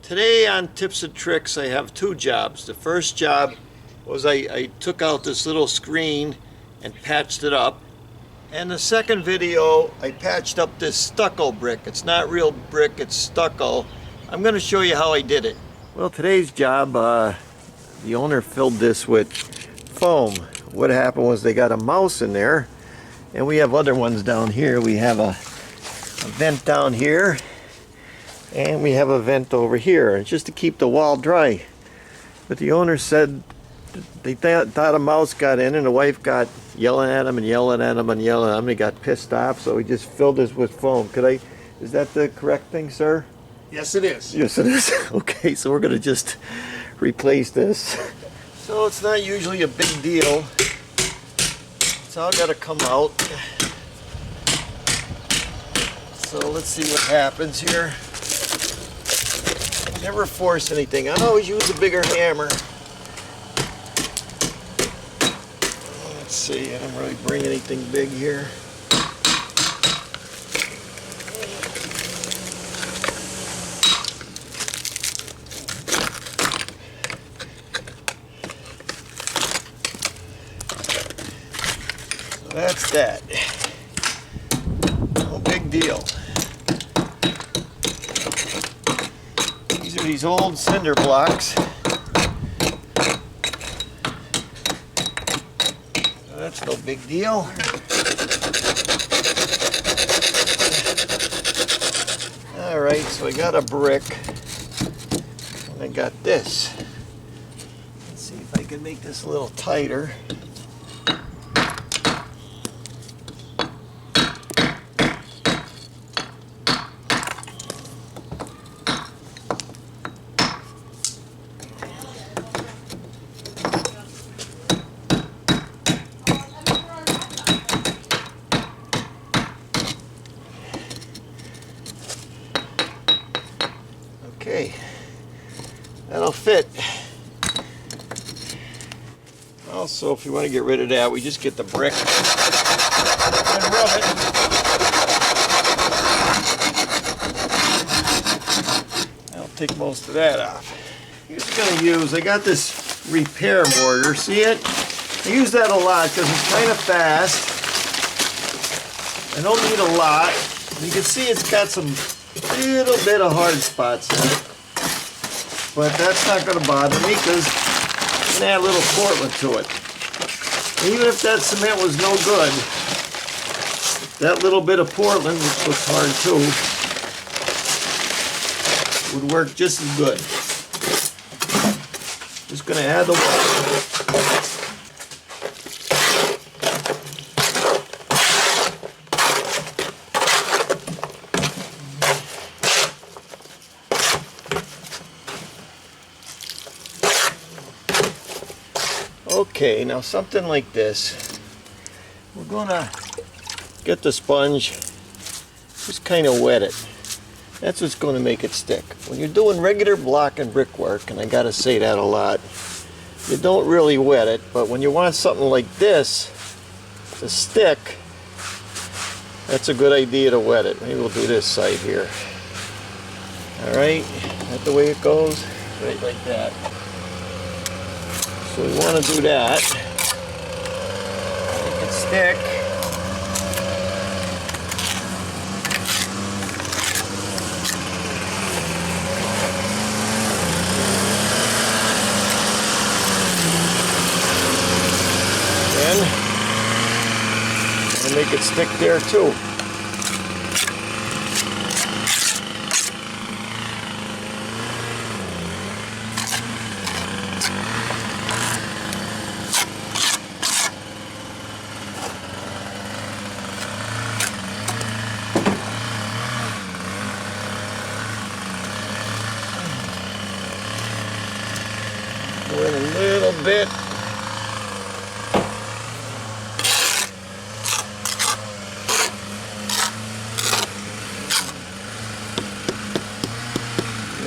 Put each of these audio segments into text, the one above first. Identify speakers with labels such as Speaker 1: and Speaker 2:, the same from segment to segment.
Speaker 1: Today on Tips and Tricks I have two jobs. The first job was I took out this little screen and patched it up. And the second video I patched up this stucco brick. It's not real brick, it's stucco. I'm going to show you how I did it. Well, today's job, the owner filled this with foam. What happened was they got a mouse in there, and we have other ones down here. We have a vent down here, and we have a vent over here. It's just to keep the wall dry. But the owner said they thought a mouse got in, and the wife got yelling at him and yelling at him and yelling at him. He got pissed off, so he just filled this with foam. Is that the correct thing, sir?
Speaker 2: Yes, it is.
Speaker 1: Yes, it is. Okay, so we're going to just replace this. So it's not usually a big deal. It's all got to come out. So let's see what happens here. Never force anything. I always use a bigger hammer. Let's see, I don't really bring anything big here. So that's that. No big deal. These are these old cinder blocks. That's no big deal. Alright, so I got a brick. And I got this. Let's see if I can make this a little tighter. Okay, that'll fit. Also, if you want to get rid of that, we just get the brick and rub it. I'll take most of that off. Here's what I'm going to use. I got this repair mortar. See it? I use that a lot because it's kind of fast. I don't need a lot. You can see it's got some little bit of hard spots in it, but that's not going to bother me because I'm going to add a little Portland to it. And even if that cement was no good, that little bit of Portland, which looks hard too, would work just as good. Just going to add the water. Okay, now something like this, we're going to get the sponge, just kind of wet it. That's what's going to make it stick. When you're doing regular block and brickwork, and I got to say that a lot, you don't really wet it, but when you want something like this to stick, that's a good idea to wet it. Maybe we'll do this side here. Alright, that's the way it goes, right like that. So we want to do that. Make it stick. Then we'll make it stick there too. Go in a little bit.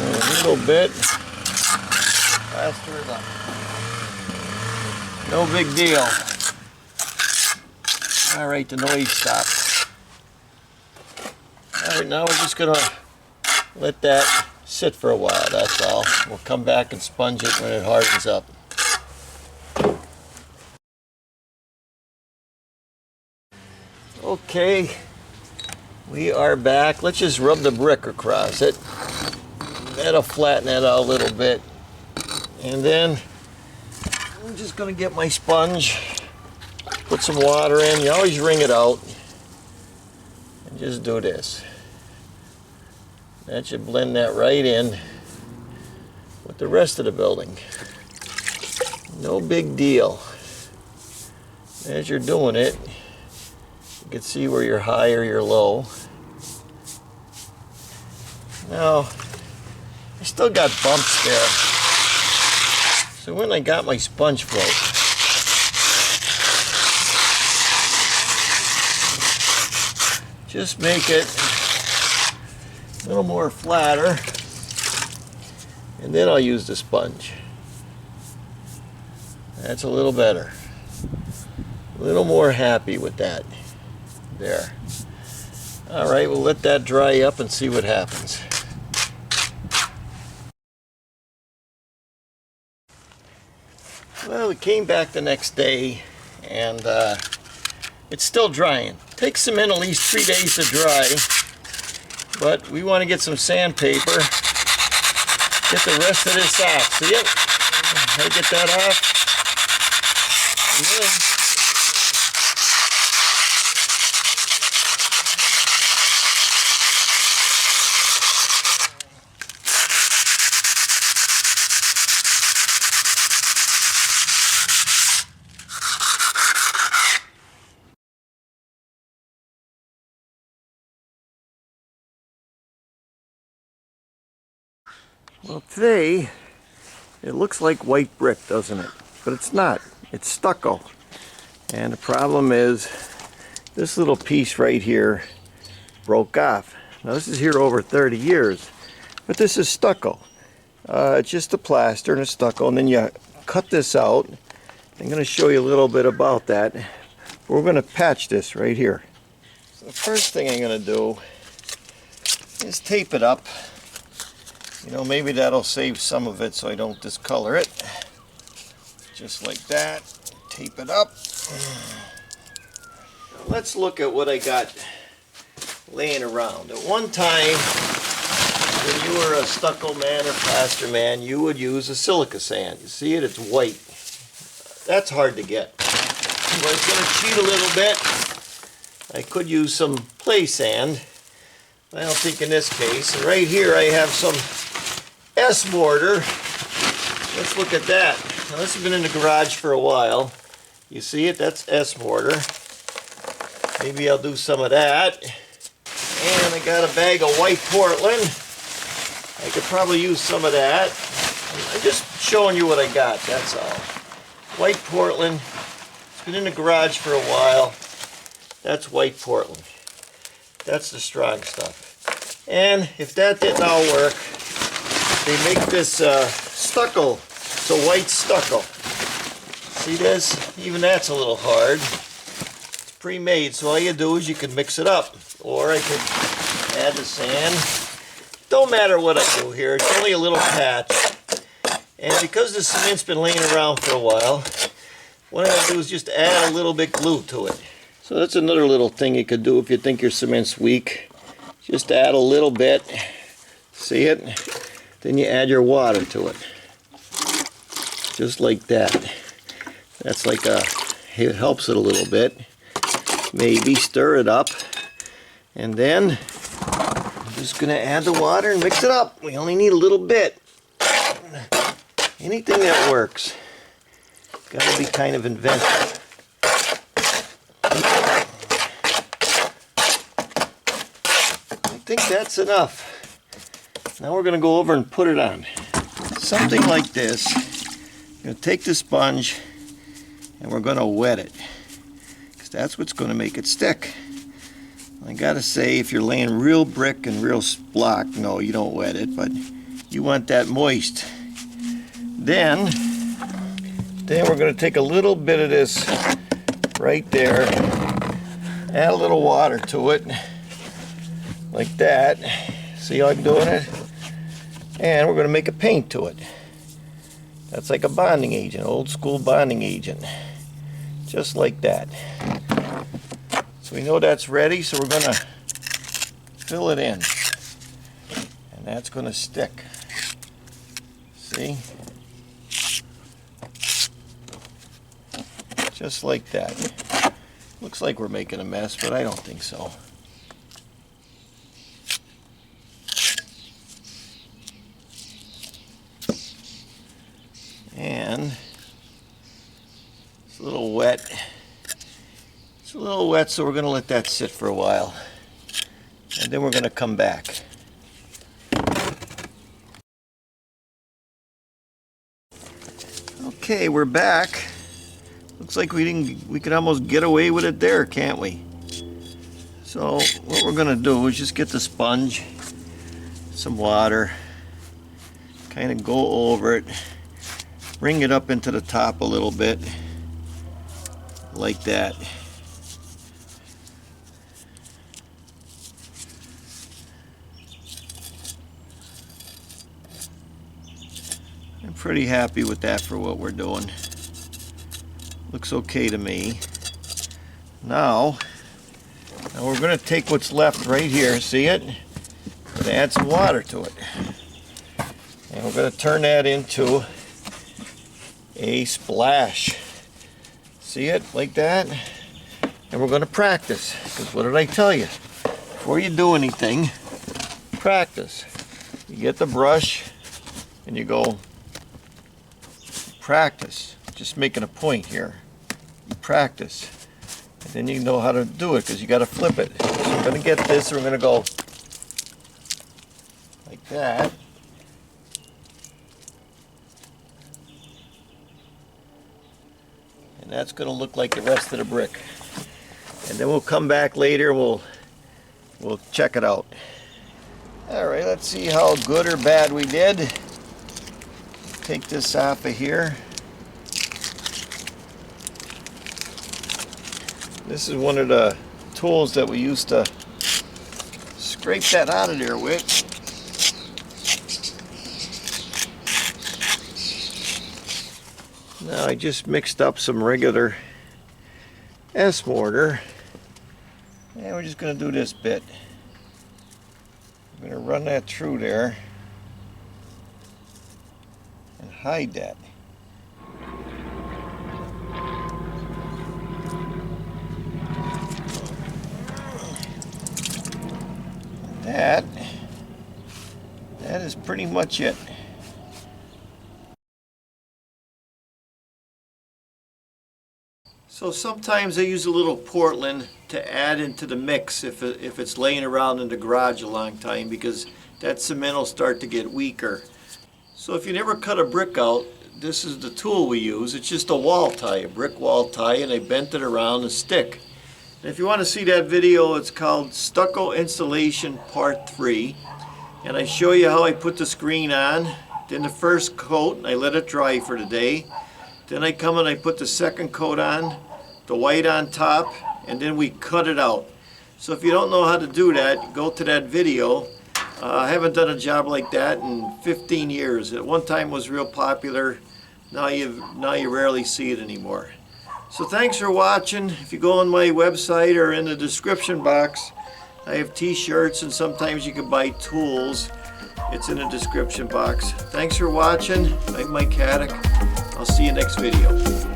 Speaker 1: A little bit. Plaster it up. No big deal. Alright, the noise stopped. Alright, now we're just going to let that sit for a while, that's all. We'll come back and sponge it when it hardens up. Okay, we are back. Let's just rub the brick across it. That'll flatten it out a little bit. And then I'm just going to get my sponge, put some water in. You always wring it out. And just do this. That should blend that right in with the rest of the building. No big deal. As you're doing it, you can see where you're high or you're low. Now, I still got bumps there. So when I got my sponge float, just make it a little more flatter, and then I'll use the sponge. That's a little better. A little more happy with that. There. All right, we'll let that dry up and see what happens. Well, we came back the next day, and it's still drying. Takes cement at least 3 days to dry, but we want to get some sandpaper, get the rest of this off. See it? How to get that off? And then, well, today it looks like white brick, doesn't it? But it's not. It's stucco. And the problem is this little piece right here broke off. Now this is here over 30 years, but this is stucco. It's just a plaster and a stucco, and then you cut this out. I'm going to show you a little bit about that. We're going to patch this right here. So the first thing I'm going to do is tape it up. You know, maybe that'll save some of it so I don't discolor it. Just like that. Tape it up. Let's look at what I got laying around. At one time, when you were a stucco man or plaster man, you would use a silica sand. You see it? It's white. That's hard to get. So it's going to cheat a little bit. I could use some play sand. I don't think in this case. And right here I have some S-mortar. Let's look at that. Now this has been in the garage for a while. You see it? That's S-mortar. Maybe I'll do some of that. And I got a bag of white Portland. I could probably use some of that. I'm just showing you what I got, that's all. White Portland. It's been in the garage for a while. That's white Portland. That's the strong stuff. And if that didn't all work, they make this stucco. It's a white stucco. See this? Even that's a little hard. It's pre-made, so all you do is you can mix it up. Or I could add the sand. Don't matter what I do here. It's only a little patch. And because the cement's been laying around for a while, what I do is just add a little bit glue to it. So that's another little thing you could do if you think your cement's weak. Just add a little bit. See it? Then you add your water to it. Just like that. That's like it helps it a little bit. Maybe stir it up. And then I'm just going to add the water and mix it up. We only need a little bit. Anything that works. Got to be kind of inventive. I think that's enough. Now we're going to go over and put it on. Something like this. You're going to take the sponge and we're going to wet it. Because that's what's going to make it stick. I got to say, if you're laying real brick and real block, no, you don't wet it, but you want that moist. Then we're going to take a little bit of this right there, add a little water to it, like that. See how I'm doing it? And we're going to make a paint to it. That's like a bonding agent, old school bonding agent. Just like that. So we know that's ready, so we're going to fill it in. And that's going to stick. See? Just like that. Looks like we're making a mess, but I don't think so. And it's a little wet. It's a little wet, so we're going to let that sit for a while. And then we're going to come back. Okay, we're back. Looks like we can almost get away with it there, can't we? So what we're going to do is just get the sponge, some water, kind of go over it. Bring it up into the top a little bit, like that. I'm pretty happy with that for what we're doing. Looks okay to me. Now we're going to take what's left right here, see it? And add some water to it. And we're going to turn that into a splash. See it like that? And we're going to practice, because what did I tell you? Before you do anything, practice. You get the brush and you go practice. Just making a point here. You practice. And then you know how to do it, because you got to flip it. So we're going to get this, and we're going to go like that. And that's going to look like the rest of the brick. And then we'll come back later and we'll check it out. Alright, let's see how good or bad we did. Take this off of here. This is one of the tools that we used to scrape that out of there with. Now I just mixed up some regular S-mortar, and we're just going to do this bit. I'm going to run that through there and hide that. That is pretty much it. So sometimes I use a little Portland to add into the mix if it's laying around in the garage a long time, because that cement will start to get weaker. So if you never cut a brick out, this is the tool we use. It's just a wall tie, a brick wall tie, and I bent it around a stick. And if you want to see that video, it's called Stucco Installation Part 3. And I show you how I put the screen on, then the first coat, and I let it dry for the day. Then I come and I put the second coat on, the white on top, and then we cut it out. So if you don't know how to do that, go to that video. I haven't done a job like that in 15 years. At one time it was real popular. Now you rarely see it anymore. So thanks for watching. If you go on my website or in the description box, I have t-shirts, and sometimes you can buy tools. It's in the description box. Thanks for watching. I'm Mike Haduck. I'll see you next video.